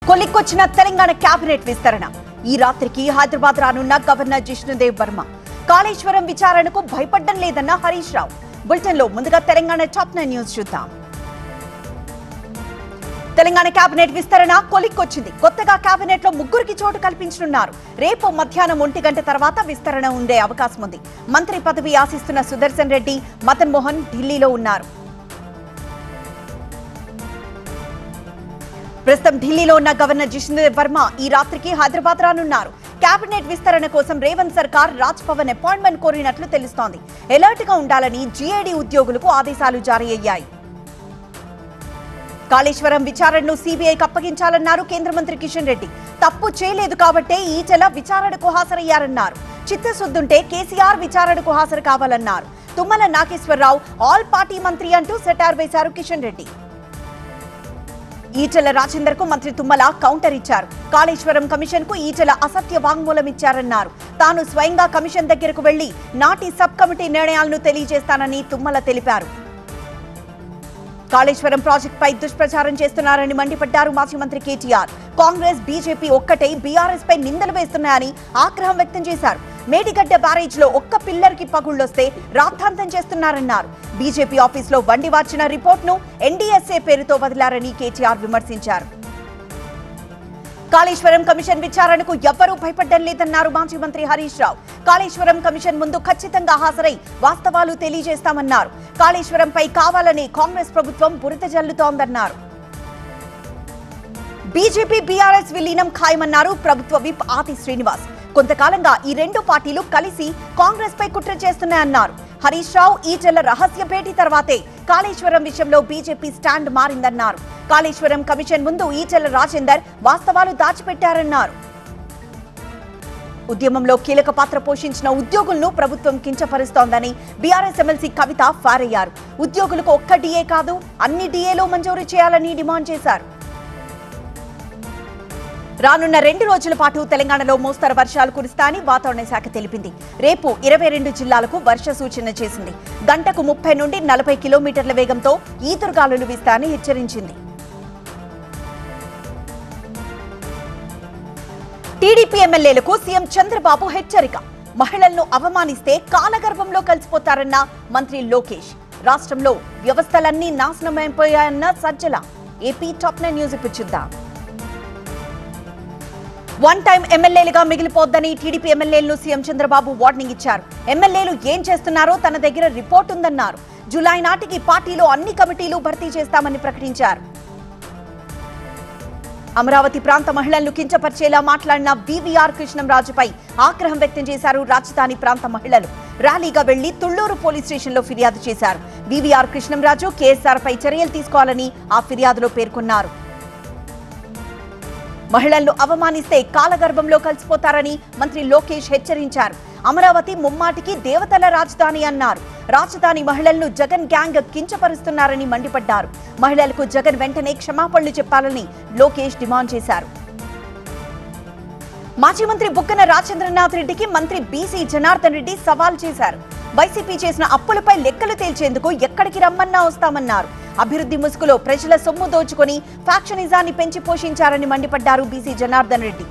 కొలిక్కొచ్చిన Telangana cabinet విస్తరణ. ఈ రాత్రికి హైదరాబాద్ రానున్న గవర్నర్ జిష్ణుదేవ్ వర్మ. కాళేశ్వరం విచారణకు భయపడడం లేదన్న హరీష్ రావు. బులెటిన్ లో ముందుగా తెలంగాణ టాప్ 9 న్యూస్ చూద్దాం. తెలంగాణ కేబినెట్ విస్తరణ కొలిక్కొచ్చింది. కొత్తగా కేబినెట్ లో ముగ్గురికి చోటు కల్పించనున్నారు. రేపు మధ్యాహ్నం 1 గంట తర్వాత విస్తరణ ఉండే అవకాశం ఉంది. మంత్రి పదవి ఆశిస్తున్న సుదర్శన్ రెడ్డి, మదన్ మోహన్ ఢిల్లీలో ఉన్నారు. ప్రస్తుతం ఢిల్లీలో ఉన్న గవర్నర్ జిష్ణుదేవ్ వర్మ ఈ రాత్రికి హైదరాబాద్ రానున్నారు. కేబినెట్ విస్తరణ కోసం రేవంత్ సర్కార్ రాజ్ భవన్ అపాయింట్మెంట్ కోరినట్లు తెలుస్తోంది. అలర్ట్ గా ఉండాలని జీఏడీ ఉద్యోగులకు ఆదేశాలు జారీ అయ్యాయి. కాళేశ్వరం విచారణను సీబీఐకి అప్పగించాలన్నారు కేంద్ర మంత్రి కిషన్ రెడ్డి. తప్పు చేయలేదు కాబట్టే ఈటెల విచారణకు హాజరయ్యారన్నారు. చిత్తశుద్ధుంటే కేసీఆర్ విచారణకు హాజరు కావాలన్నారు. తుమ్మల నాగేశ్వరరావు ఆల్ పార్టీ మంత్రి అంటూ సెటార్ వేశారు కిషన్ రెడ్డి. ఈటెల రాజేందర్ కు మంత్రి తుమ్మల కౌంటర్ ఇచ్చారు. కాళేశ్వరం కమిషన్ కు ఈటెల అసత్య వాంగ్మూలం ఇచ్చారన్నారు. తాను స్వయంగా కమిషన్ దగ్గరకు వెళ్లి నాటి సబ్ కమిటీ నిర్ణయాలను తెలియజేస్తానని తుమ్మల తెలిపారు. కాళేశ్వరం ప్రాజెక్టుపై దుష్ప్రచారం చేస్తున్నారని మండిపడ్డారు మాజీ మంత్రి కేటీఆర్. కాంగ్రెస్, బీజేపీ ఒక్కటై బీఆర్ఎస్ పై నిందలు వేస్తున్నాయని ఆగ్రహం వ్యక్తం చేశారు. మేడిగడ్డ బ్యారేజ్ లో ఒక్క పిల్లర్ కి పగుళ్లొస్తే రాద్ధాంతం చేస్తున్నారన్నారు. బీజేపీ ఆఫీస్ లో వండి వార్చిన రిపోర్ట్ ను ఎన్డీఎస్ఏ పేరుతో వదిలారని కేటీఆర్ విమర్శించారు. కాళేశ్వరం కమిషన్ విచారణకు ఎవ్వరూ భయపడడం లేదన్నారు మాజీ మంత్రి హరీష్ రావు. కాళేశ్వరం కమిషన్ ముందు ఖచ్చితంగా హాజరై వాస్తవాలు తెలియజేస్తామన్నారు. కాళేశ్వరంపై కావాలని కాంగ్రెస్ ప్రభుత్వం బురద జల్లుతోందన్నారు. బీజేపీ, బీఆర్ఎస్ విలీనం ఖాయమన్నారు ప్రభుత్వ విప్ ఆది శ్రీనివాస్. కొంతకాలంగా ఈ రెండు పార్టీలు కలిసి కాంగ్రెస్ పై కుట్ర చేస్తున్నాయన్నారు. హరీష్ రావు, ఈటెల రహస్య భేటీ తర్వాతే కాళేశ్వరం విషయంలో బీజేపీ స్టాండ్ మారిందన్నారు. కాళేశ్వరం కమిషన్ ముందు ఈటెల రాజేందర్ వాస్తవాలు దాచిపెట్టారన్నారు. ఉద్యమంలో కీలక పాత్ర పోషించిన ఉద్యోగులను ప్రభుత్వం కించపరుస్తోందని బీఆర్ఎస్ ఎమ్మెల్సీ కవిత ఫైర్ అయ్యారు. ఉద్యోగులకు ఒక్క డిఏ కాదు, అన్ని డిఏలు మంజూరు చేయాలని డిమాండ్ చేశారు. రానున్న 2 రోజుల పాటు తెలంగాణలో మోస్తరు వర్షాలు కురుస్తాయని వాతావరణ శాఖ తెలిపింది. రేపు 22 జిల్లాలకు వర్ష సూచన చేసింది. గంటకు 30 నుండి 40 కిలోమీటర్ల వేగంతో ఈదురుగాలులు వీస్తాయని హెచ్చరించింది. టీడీపీ ఎమ్మెల్యేలకు సీఎం చంద్రబాబు హెచ్చరిక. మహిళలను అవమానిస్తే కాలగర్భంలో కలిసిపోతారన్న మంత్రి లోకేష్. రాష్ట్రంలో వ్యవస్థలన్నీ నాశనమైపోయాయన్న సజ్జల. ఏపీ టాప్ 9 న్యూస్ ఇప్పుడు చూద్దాం. వన్ టైం ఎమ్మెల్యేలుగా మిగిలిపోద్దని టీడీపీ ఎమ్మెల్యేలను సీఎం చంద్రబాబు వార్నింగ్ ఇచ్చారు. ఎమ్మెల్యేలు ఏం చేస్తున్నారో తన దగ్గర రిపోర్ట్ ఉందన్నారు. జూలై నాటికి పార్టీలో అన్ని కమిటీలు భర్తీ చేస్తామని ప్రకటించారు. అమరావతి ప్రాంత మహిళలను కించపరిచేలా మాట్లాడిన వీవీఆర్ కృష్ణంరాజుపై ఆగ్రహం వ్యక్తం చేశారు రాజధాని ప్రాంత మహిళలు. ర్యాలీగా వెళ్లి తుళ్లూరు పోలీస్ స్టేషన్లో ఫిర్యాదు చేశారు. వీవీఆర్ కృష్ణంరాజు, కేఎస్ఆర్ పై చర్యలు తీసుకోవాలని ఆ ఫిర్యాదులో పేర్కొన్నారు. మహిళలను అవమానిస్తే కాలగర్భంలో కలిసిపోతారని మంత్రి లోకేష్ హెచ్చరించారు. అమరావతి ముమ్మాటికి దేవతల రాజధాని అన్నారు. రాజధాని మహిళలను జగన్ గ్యాంగ్ కించపరుస్తున్నారని మండిపడ్డారు. మహిళలకు జగన్ వెంటనే క్షమాపణలు చెప్పాలని లోకేష్ డిమాండ్ చేశారు. మాజీ మంత్రి బుగ్గన రాజేంద్రనాథ్ రెడ్డికి మంత్రి బీసీ జనార్దన్ రెడ్డి సవాల్ చేశారు. వైసీపీ చేసిన అప్పులపై లెక్కలు తేల్చేందుకు ఎక్కడికి రమ్మన్నా వస్తామన్నారు. అభివృద్ధి ముసుగులో ప్రజల సొమ్ము దోచుకుని ఫ్యాక్షనిజాన్ని పెంచి పోషించారని మండిపడ్డారు బీసీ జనార్దన్ రెడ్డి.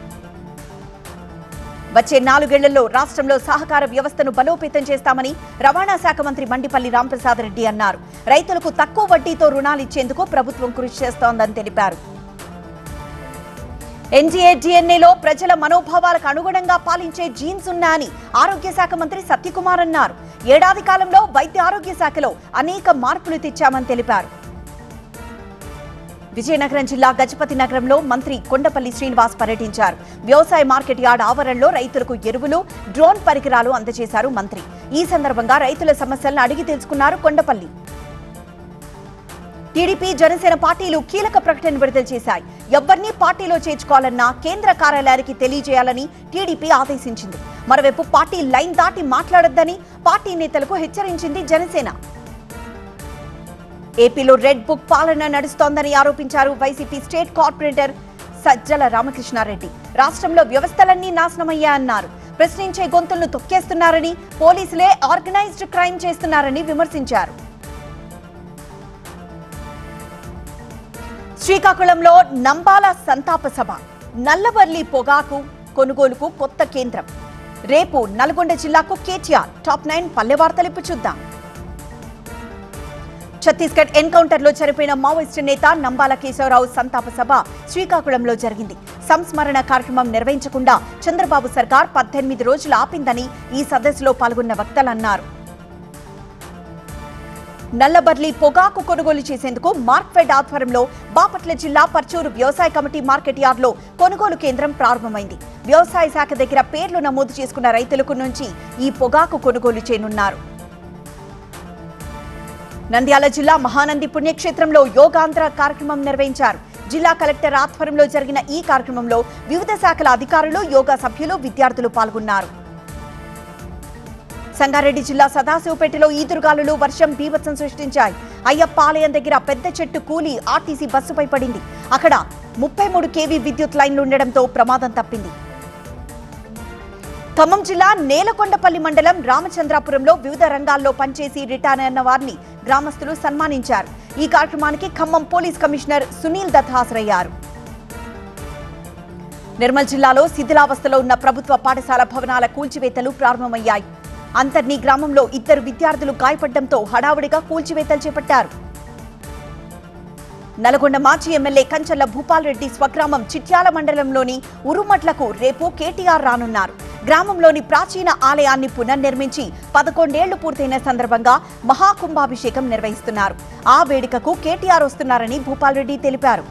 వచ్చే 4 ఏళ్లలో రాష్ట్రంలో సహకార వ్యవస్థను బలోపేతం చేస్తామని రవాణా శాఖ మంత్రి మండిపల్లి రాంప్రసాద్ రెడ్డి అన్నారు. రైతులకు తక్కువ వడ్డీతో రుణాలు ఇచ్చేందుకు ప్రభుత్వం కృషి చేస్తోందని తెలిపారు. ఎన్డీఏ డిఎన్ఏలో ప్రజల మనోభావాలకు అనుగుణంగా పాలించే జీన్స్ ఉన్నాయని ఆరోగ్య శాఖ మంత్రి సత్యకుమార్ అన్నారు. ఏడాది కాలంలో వైద్య ఆరోగ్య శాఖలో అనేక మార్పులు తెచ్చామని తెలిపారు. విజయనగరం జిల్లా గజపతి నగరంలో మంత్రి కొండపల్లి శ్రీనివాస్ పర్యటించారు. వ్యవసాయ మార్కెట్ యార్డ్ ఆవరణలో రైతులకు ఎరువులు, డ్రోన్ పరికరాలు అందజేశారు మంత్రి. ఈ సందర్భంగా రైతుల సమస్యలను అడిగి తెలుసుకున్నారు కొండపల్లి. టీడీపీ, జనసేన పార్టీలు కీలక ప్రకటన విడుదల చేశాయి. ఎవరిని పార్టీలో చేర్చుకోవాలన్నా కేంద్ర కార్యాలయానికి తెలియజేయాలని టీడీపీ ఆదేశించింది. మరోవైపు పార్టీ లైన్ దాటి మాట్లాడొద్దని పార్టీ నేతలకు హెచ్చరించింది జనసేన. ఏపీలో రెడ్ బుక్ పాలన నడుస్తోందని ఆరోపించారు వైసీపీ స్టేట్ కార్పొరేటర్ సజ్జల రామకృష్ణారెడ్డి. రాష్ట్రంలో వ్యవస్థలన్నీ నాశనమయ్యాయన్నారు. ప్రశ్నించే గొంతులను తొక్కేస్తున్నారని, పోలీసులే ఆర్గనైజ్డ్ క్రైమ్ చేస్తున్నారని విమర్శించారు. శ్రీకాకుళంలో నంబాల సంతాప సభ, నల్లవర్లి పొగాకు కొనుగోలుకు కొత్త కేంద్రం. రేపు నల్గొండ జిల్లాకు కేటీఆర్. టాప్ 9 పల్లె వార్తలు ఇప్పుడు చూద్దాం. ఛత్తీస్గఢ్ ఎన్కౌంటర్లో చనిపోయిన మావోయిస్టు నేత నంబాల కేశవరావు సంతాప సభ శ్రీకాకుళంలో జరిగింది. సంస్మరణ కార్యక్రమం నిర్వహించకుండా చంద్రబాబు సర్కార్ 18 రోజులు ఆపిందని ఈ సదస్సులో పాల్గొన్న వక్తలు అన్నారు. నల్లబర్లి పొగాకు కొనుగోలు చేసేందుకు మార్క్ఫెడ్ ఆధ్వర్యంలో బాపట్ల జిల్లా పర్చూరు వ్యవసాయ కమిటీ మార్కెట్ యార్డ్లో కొనుగోలు కేంద్రం ప్రారంభమైంది. వ్యవసాయ శాఖ దగ్గర పేర్లు నమోదు చేసుకున్న రైతులకు నుంచి ఈ పొగాకు కొనుగోలు చేయనున్నారు. నంద్యాల జిల్లా మహానంది పుణ్యక్షేత్రంలో యోగాంధ్ర కార్యక్రమం నిర్వహించారు. జిల్లా కలెక్టర్ ఆధ్వర్యంలో జరిగిన ఈ కార్యక్రమంలో వివిధ శాఖల అధికారులు, యోగా సభ్యులు, విద్యార్థులు పాల్గొన్నారు. సంగారెడ్డి జిల్లా సదాశివపేటలో ఈదురుగాలులు వర్షం బీభత్సం సృష్టించాయి. అయ్యప్ప ఆలయం దగ్గర పెద్ద చెట్టు కూలి ఆర్టీసీ బస్సుపై పడింది. అక్కడ 33 kV విద్యుత్ లైన్లు ఉండడంతో ప్రమాదం తప్పింది. ఖమ్మం జిల్లా నేలకొండపల్లి మండలం రామచంద్రాపురంలో వివిధ రంగాల్లో పనిచేసి రిటైర్ అయిన వారిని గ్రామస్తులు సన్మానించారు. ఈ కార్యక్రమానికి ఖమ్మం పోలీస్ కమిషనర్ సునీల్ దత్ హాజరయ్యారు. నిర్మల్ జిల్లాలో శిథిలావస్థలో ఉన్న ప్రభుత్వ పాఠశాల భవనాల కూల్చివేతలు ప్రారంభమయ్యాయి. అంతర్ని గ్రామంలో 2 విద్యార్థులు గాయపడడంతో హడావుడిగా కూల్చివేతలు చేపట్టారు. నల్గొండ మాజీ ఎమ్మెల్యే కంచర్ల భూపాల్ రెడ్డి స్వగ్రామం చిట్యాల మండలంలోని ఉరుమట్లకు రేపు కేటీఆర్ రానున్నారు. గ్రామంలోని ప్రాచీన ఆలయాన్ని పునర్నిర్మించి 11 ఏళ్లు పూర్తయిన సందర్భంగా మహాకుంభాభిషేకం నిర్వహిస్తున్నారు. ఆ వేడుకకు కేటీఆర్ వస్తున్నారని భూపాల్ రెడ్డి తెలిపారు.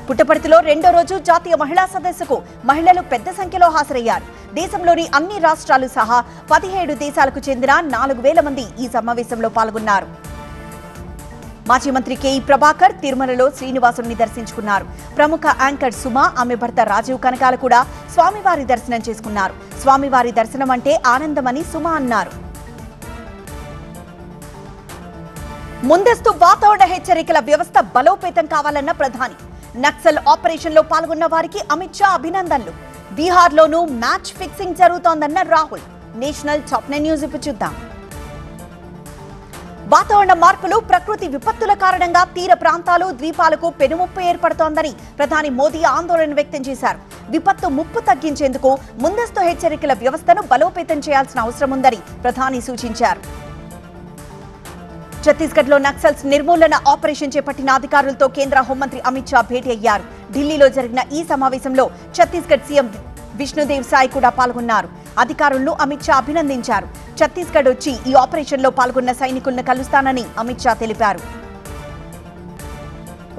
పుట్టపర్తిలో 2వ రోజు జాతీయ మహిళా సదస్సుకు మహిళలు పెద్ద సంఖ్యలో హాజరయ్యారు. దేశంలోని అన్ని రాష్ట్రాలు సహా 17 దేశాలకు చెందిన 4000 మంది ఈ సమావేశంలో పాల్గొన్నారు. మాజీ మంత్రి కేఈ ప్రభాకర్ తిరుమలలో శ్రీనివాసుని దర్శించుకున్నారు. ప్రముఖ యాంకర్ సుమ, ఆమె భర్త రాజీవ్ కనకాల కూడా స్వామివారి దర్శనం చేసుకున్నారు. స్వామివారి దర్శనం అంటే ఆనందమని సుమ అన్నారు. ముందస్తు వాతావరణ హెచ్చరికల వ్యవస్థ బలోపేతం కావాలన్న ప్రధాని. నక్సల్ ఆపరేషన్లో పాల్గొన్న వారికి అమిత్ షా అభినందనలు. బీహార్లోనూ మ్యాచ్ ఫిక్సింగ్ జరుగుతోందన్న రాహుల్. నేషనల్ టాప్ 9 న్యూస్ ఇప్పుడు చూద్దాం. వాతావరణ మార్పులు, ప్రకృతి విపత్తుల కారణంగా తీర ప్రాంతాలు, ద్వీపాలకు పెనుముప్పు ఏర్పడుతోందని ప్రధాని మోదీ ఆందోళన వ్యక్తం చేశారు. విపత్తు ముప్పు తగ్గించేందుకు ముందస్తు హెచ్చరికల వ్యవస్థను బలోపేతం చేయాల్సిన అవసరం ఉందని ప్రధాని సూచించారు. ఛత్తీస్గఢ్లో నక్సల్స్ నిర్మూలన ఆపరేషన్ చేపట్టిన అధికారులతో కేంద్ర హోంమంత్రి అమిత్ షా భేటీ అయ్యారు. ఢిల్లీలో జరిగిన ఈ సమావేశంలో ఛత్తీస్గఢ్ సీఎం విష్ణుదేవ్ సాయ్ కూడా పాల్గొన్నారు. అధికారులను అమిత్ షా అభినందించారు. ఛత్తీస్గఢ్ వచ్చి ఈ ఆపరేషన్లో పాల్గొన్న సైనికులను కలుస్తానని అమిత్ షా తెలిపారు.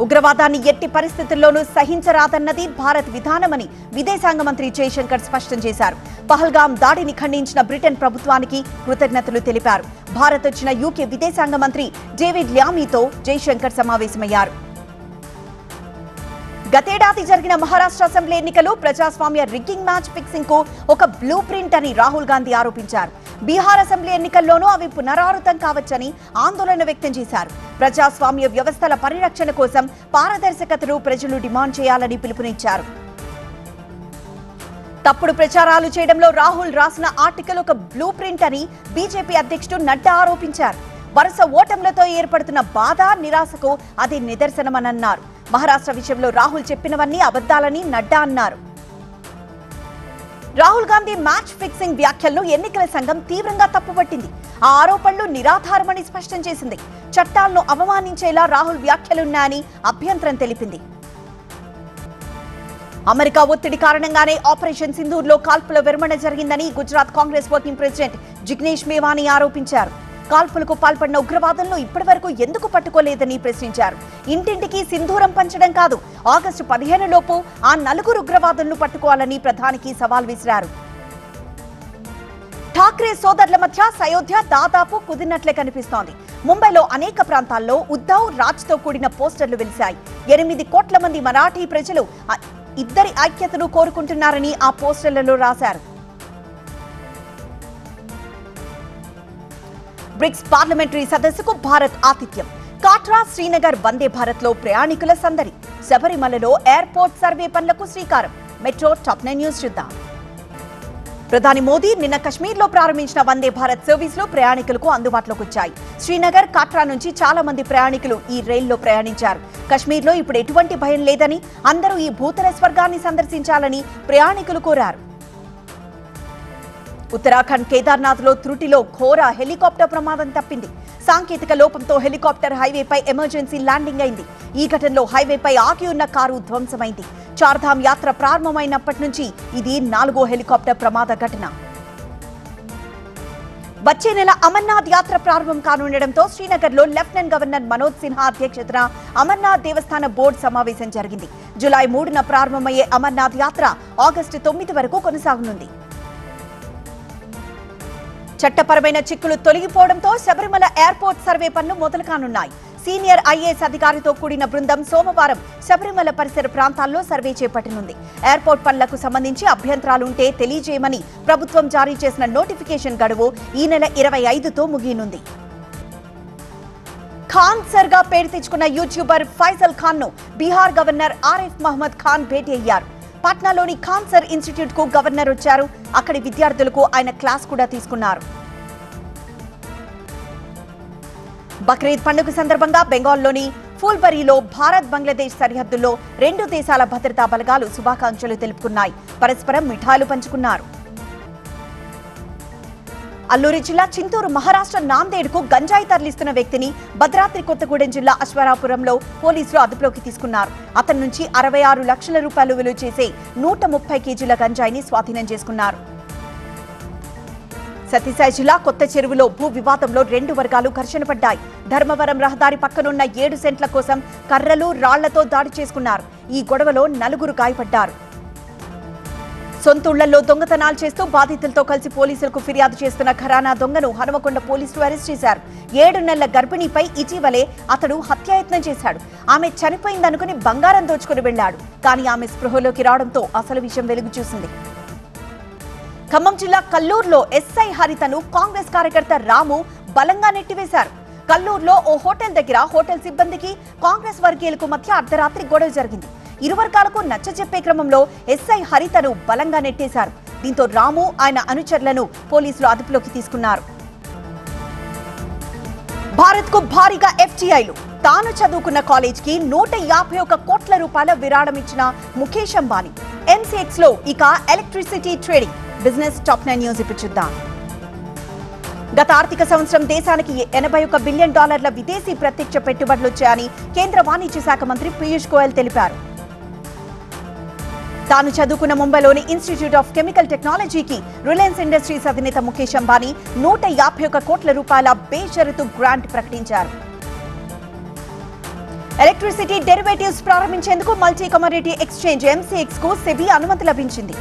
ఉగ్రవాదాన్ని ఎట్టి పరిస్థితుల్లోనూ సహించరాదన్నది భారత్ విధానమని విదేశాంగ మంత్రి జయశంకర్ స్పష్టం చేశారు. పహల్గాం దాడిని ఖండించిన బ్రిటన్ ప్రభుత్వానికి కృతజ్ఞతలు తెలిపారు. భారత్ వచ్చిన యూకే విదేశాంగ మంత్రి డేవిడ్ ల్యామీతో జయశంకర్ సమావేశమయ్యారు. గతేడాది జరిగిన మహారాష్ట్ర అసెంబ్లీ ఎన్నికలు ప్రజాస్వామ్య రిగ్గింగ్, మ్యాచ్ ఫిక్సింగ్ కు ఒక బ్లూ ప్రింట్ అని రాహుల్ గాంధీ ఆరోపించారు. బీహార్ అసెంబ్లీ ఎన్నికల్లోనూ అవి పునరావృతం కావచ్చని ఆందోళన వ్యక్తం చేశారు. ప్రజాస్వామ్య వ్యవస్థల పరిరక్షణ కోసం పారదర్శకతను ప్రజలు డిమాండ్ చేయాలని పిలుపునిచ్చారు. తప్పుడు ప్రచారాలు చేయడంలో రాహుల్ రాసిన ఆర్టికల్ ఒక బ్లూ ప్రింట్ అని బీజేపీ అధ్యక్షుడు నడ్డా ఆరోపించారు. వరుస ఓటములతో ఏర్పడుతున్న బాధ, నిరాశకు అది నిదర్శనమన్నారు. మహారాష్ట్ర విషయంలో రాహుల్ చెప్పినవన్నీ అబద్దాలని నడ్డా అన్నారు. రాహుల్ గాంధీ మ్యాచ్ ఫిక్సింగ్ వ్యాఖ్యలను ఎన్నికల సంఘం తీవ్రంగా తప్పుపట్టింది. ఆ ఆరోపణలు నిరాధారమని స్పష్టం చేసింది. చట్టాలను అవమానించేలా రాహుల్ వ్యాఖ్యలున్నాయని అభ్యంతరం తెలిపింది. అమెరికా ఒత్తిడి కారణంగానే ఆపరేషన్ సింధూర్లో కాల్పుల విరమణ జరిగిందని గుజరాత్ కాంగ్రెస్ వర్కింగ్ ప్రెసిడెంట్ జిగ్నేష్ మేవానీ ఆరోపించారు. కాల్పులకు పాల్పడిన ఉగ్రవాదులను ఇప్పటివరకు ఎందుకు పట్టుకోలేదని ప్రశ్నించారు. ఇంటింటికి సింధూరం పంచడం కాదు, ఆగస్టు 15 లోపు ఆ 4 ఉగ్రవాదులను పట్టుకోవాలని ప్రధానికి సవాల్ విసిరారు. ఠాక్రే సోదరుల మధ్య సయోధ్య దాదాపు కుదిరినట్లే కనిపిస్తోంది. ముంబైలో అనేక ప్రాంతాల్లో ఉద్ధవ్, రాజ్తో కూడిన పోస్టర్లు వెలిశాయి. 8 కోట్ల మంది మరాఠీ ప్రజలు ఇద్దరి ఐక్యతను కోరుకుంటున్నారని ఆ పోస్టర్లలో రాశారు. బ్రిక్స్ పార్లమెంటరీ సదస్సుకు భారత్ ఆతిథ్యం. కాట్రా, శ్రీనగర్ వందే భారత్ లో ప్రయాణికుల సందడి. శబరిమలలో ఎయిర్పోర్ట్ సర్వే పనులకు శ్రీకారం. మెట్రో టాప్ 9 న్యూస్ చూద్దాం. ప్రధాని మోదీ నిన్న కశ్మీర్లో ప్రారంభించిన వందే భారత్ సర్వీసులు ప్రయాణికులకు అందుబాటులోకి వచ్చాయి. శ్రీనగర్, కాట్రా నుంచి చాలా మంది ప్రయాణికులు ఈ రైల్లో ప్రయాణించారు. కశ్మీర్లో ఇప్పుడు ఎటువంటి భయం లేదని, అందరూ ఈ భూతల స్వర్గాన్ని సందర్శించాలని ప్రయాణికులు కోరారు. ఉత్తరాఖండ్ కేదార్నాథ్లో త్రుటిలో ఘోర హెలికాప్టర్ ప్రమాదం తప్పింది. సాంకేతిక లోపంతో హెలికాప్టర్ హైవేపై ఎమర్జెన్సీ ల్యాండింగ్ అయింది. ఈ ఘటనలో హైవేపై ఆగి ఉన్న కారు ధ్వంసమైంది. చార్ధామ్ యాత్ర ప్రారంభమైనప్పటి నుంచి ఇది 4వ హెలికాప్టర్ ప్రమాద ఘటన. వచ్చే నెల అమర్నాథ్ యాత్ర ప్రారంభం కానుండటంతో శ్రీనగర్లో లెఫ్టినెంట్ గవర్నర్ మనోజ్ సిన్హా అధ్యక్షతన అమర్నాథ్ దేవస్థాన బోర్డు సమావేశం జరిగింది. జూలై 3న ప్రారంభమయ్యే అమర్నాథ్ యాత్ర ఆగస్టు 9 వరకు కొనసాగనుంది. చట్టపరమైన చిక్కులు తొలగిపోవడంతో శబరిమల ఎయిర్పోర్ట్ సర్వే పనులు మొదలు కానున్నాయి. సీనియర్ ఐఏఎస్ అధికారితో కూడిన బృందం సోమవారం శబరిమల పరిసర ప్రాంతాల్లో సర్వే చేపట్టనుంది. ఎయిర్పోర్ట్ పనులకు సంబంధించి అభ్యంతరాలుంటే తెలియజేయమని ప్రభుత్వం జారీ చేసిన నోటిఫికేషన్ గడువు ఈ నెల 25తో ముగియనుంది. ఖాన్ సర్ గా పేరు తెచ్చుకున్న యూట్యూబర్ ఫైజల్ ఖాన్ ను బీహార్ గవర్నర్ ఆరిఫ్ మహమ్మద్ ఖాన్ భేటీ అయ్యారు. పాట్నాలోని ఖాన్ సర్ ఇన్స్టిట్యూట్ కు గవర్నర్ వచ్చారు. అక్కడి విద్యార్థులకు ఆయన క్లాస్ కూడా తీసుకున్నారు. బక్రీద్ పండుగ సందర్భంగా బెంగాల్లోని ఫూల్బరీలో భారత్ బంగ్లాదేశ్ సరిహద్దుల్లో 2 దేశాల భద్రతా బలగాలు శుభాకాంక్షలు తెలుపుకున్నాయి. పరస్పరం మిఠాయిలు పంచుకున్నారు. అల్లూరి జిల్లా చింతూరు, మహారాష్ట్ర నాందేడ్కు గంజాయి తరలిస్తున్న వ్యక్తిని భద్రాద్రి కొత్తగూడెం జిల్లా అశ్వారాపురంలో పోలీసులు అదుపులోకి తీసుకున్నారు. అతని నుంచి 66 లక్షల రూపాయలు విలువ చేసే 130 కేజీల గంజాయిని స్వాధీనం చేసుకున్నారు. సత్యసాయి జిల్లా కొత్త చెరువులో భూ వివాదంలో 2 వర్గాలు ఘర్షణ పడ్డాయి. ధర్మవరం రహదారి పక్కనున్న 7 సెంట్ల కోసం కర్రలు, రాళ్లతో దాడి చేసుకున్నారు. ఈ గొడవలో 4 గాయపడ్డారు. సొంతూళ్లలో దొంగతనాలు చేస్తూ బాధితులతో కలిసి పోలీసులకు ఫిర్యాదు చేస్తున్న ఘరానా దొంగను హనుమకొండ పోలీసులు అరెస్ట్ చేశారు. 7 నెలల గర్భిణీపై ఇటీవలే అతడు హత్యాయత్నం చేశాడు. ఆమె చనిపోయిందనుకుని బంగారం దోచుకుని వెళ్లాడు. కానీ ఆమె స్పృహలోకి రావడంతో అసలు విషయం వెలుగు చూసింది. ఖమ్మం జిల్లా కల్లూరులో ఎస్ఐ హరితను కాంగ్రెస్ కార్యకర్త రాము బలంగా నెట్టివేశారు. కల్లూరులో ఓ హోటల్ దగ్గర హోటల్ సిబ్బందికి కాంగ్రెస్ వర్గీయులకు మధ్య అర్ధరాత్రి గొడవ జరిగింది. ఇరు వర్గాలకు నచ్చజెప్పే క్రమంలో ఎస్ఐ హరితను బలంగా నెట్టేశారు. దీంతో రాము, ఆయన అనుచరులను పోలీసులు అదుపులోకి తీసుకున్నారు. భారత్ కు భారీగా ఎఫ్టీఐలు. తాను చదువుకున్న కాలేజ్కి 151 కోట్ల రూపాయల విరాళం ఇచ్చిన ముఖేష్ అంబానీ. ఎంసీఎక్స్ లో ఇక electricity trading business top 9 news ఇప్పుడు చూద్దాం. గత ఆర్థిక సంవత్సరం దేశానికి $81 బిలియన్ విదేశీ ప్రత్యక్ష పెట్టుబడులు వచ్చాయని కేంద్ర వాణిజ్య శాఖ మంత్రి పీయూష్ గోయల్ తెలిపారు. తాను చదువుకున్న ముంబైలోని ఇన్స్టిట్యూట్ ఆఫ్ కెమికల్ టెక్నాలజీకి రిలయన్స్ ఇండస్ట్రీస్ అధినేత ముఖేష్ అంబానీ 151 కోట్ల రూపాయల బేషరతు గ్రాంట్ ప్రకటించారు. ఎలక్ట్రిసిటీ డెరివేటివ్స్ ప్రారంభించేందుకు మల్టీ కమోడిటీ ఎక్స్చేంజ్ ఎంసీఎక్స్ కు సెబీ అనుమతి లభించింది.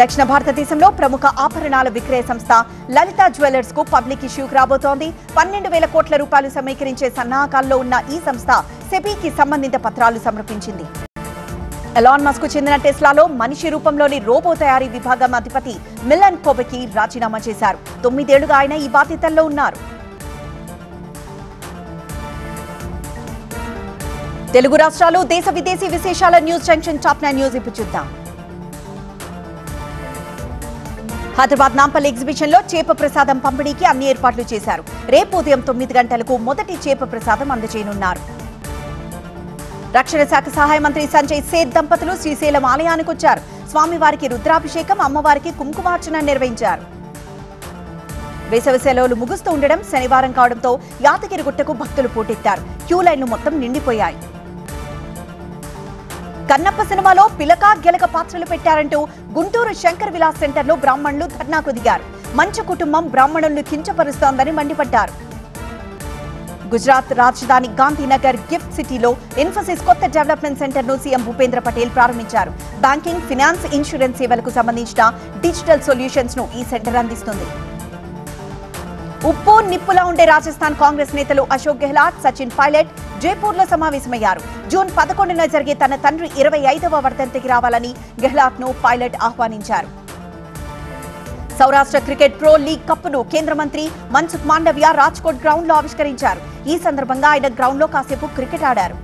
దక్షిణ భారతదేశంలో ప్రముఖ ఆభరణాల విక్రయ సంస్థ లలిత జ్యువెలర్స్ కు పబ్లిక్ ఇష్యూకి రాబోతోంది. 12,000 కోట్ల రూపాయలు సమీకరించే సన్నాహకాల్లో ఉన్న ఈ సంస్థ సెబీకి సంబంధిత పత్రాలు సమర్పించింది. ఎలాన్ మస్క్ కు చెందిన టెస్లాలో మనిషి రూపంలోని రోబో తయారీ విభాగం అధిపతి మిలన్ కోబెకి రాజీనామా చేశారు. 9 ఏళ్లుగా ఆయన ఈ బాధ్యతల్లో ఉన్నారు. తెలుగు రాష్ట్రాలు, దేశ విదేశీ విశేషాల న్యూస్ జంక్షన్ టాప్ 9 న్యూస్ ఇప్పుడు చూద్దాం. హైదరాబాద్ నాంపల్లి ఎగ్జిబిషన్ లో చేప ప్రసాదం పంపిణీకి అన్ని ఏర్పాట్లు చేశారు. రేపు ఉదయం 9 గంటలకు మొదటి చేప ప్రసాదం అందజేయనున్నారు. రక్షణ శాఖ సహాయ మంత్రి సంజయ్ సేత్ దంపతులు శ్రీశైలం ఆలయానికి వచ్చారు. స్వామివారికి రుద్రాభిషేకం, అమ్మవారికి కుంకుమార్చన నిర్వహించారు. వేసవి సెలవులు ముగుస్తూ ఉండడం శనివారం కావడంతో యాదగిరిగుట్టకు భక్తులు పోటెత్తారు. క్యూ లైన్లు మొత్తం నిండిపోయాయి. కన్నప్ప సినిమాలో పిలక గెలక పాత్రలు పెట్టారంటూ గుంటూరు శంకర్ విలాస్ సెంటర్లో బ్రాహ్మణులు ధర్నాకు దిగారు. మంచు కుటుంబం బ్రాహ్మణులను కించపరుస్తోందని మండిపడ్డారు. గుజరాత్ రాజధాని గాంధీనగర్ గిఫ్ట్ సిటీలో ఇన్ఫోసిస్ కొత్త డెవలప్మెంట్ సెంటర్ ను సీఎం భూపేంద్ర పటేల్ ప్రారంభించారు. బ్యాంకింగ్, ఫినాన్స్, ఇన్సూరెన్స్ సేవలకు సంబంధించిన డిజిటల్ సొల్యూషన్స్ ను ఈ సెంటర్ అందిస్తుంది. ఉప్పు నిప్పులా ఉండే రాజస్థాన్ కాంగ్రెస్ నేతలు అశోక్ గెహ్లాట్, సచిన్ పైలట్ జైపూర్ లో సమావేశమయ్యారు. జూన్ 11న జరిగే తన తండ్రి 25వ వర్ధంతికి రావాలని గెహ్లాట్ ను పైలట్ ఆహ్వానించారు. సౌరాష్ట్ర క్రికెట్ ప్రో లీగ్ కప్పును కేంద్ర మంత్రి మన్సుఖ్ మాండవ్య రాజ్కోట్ గ్రౌండ్ లో ఆవిష్కరించారు. ఈ సందర్భంగా ఆయన గ్రౌండ్ లో కాసేపు క్రికెట్ ఆడారు.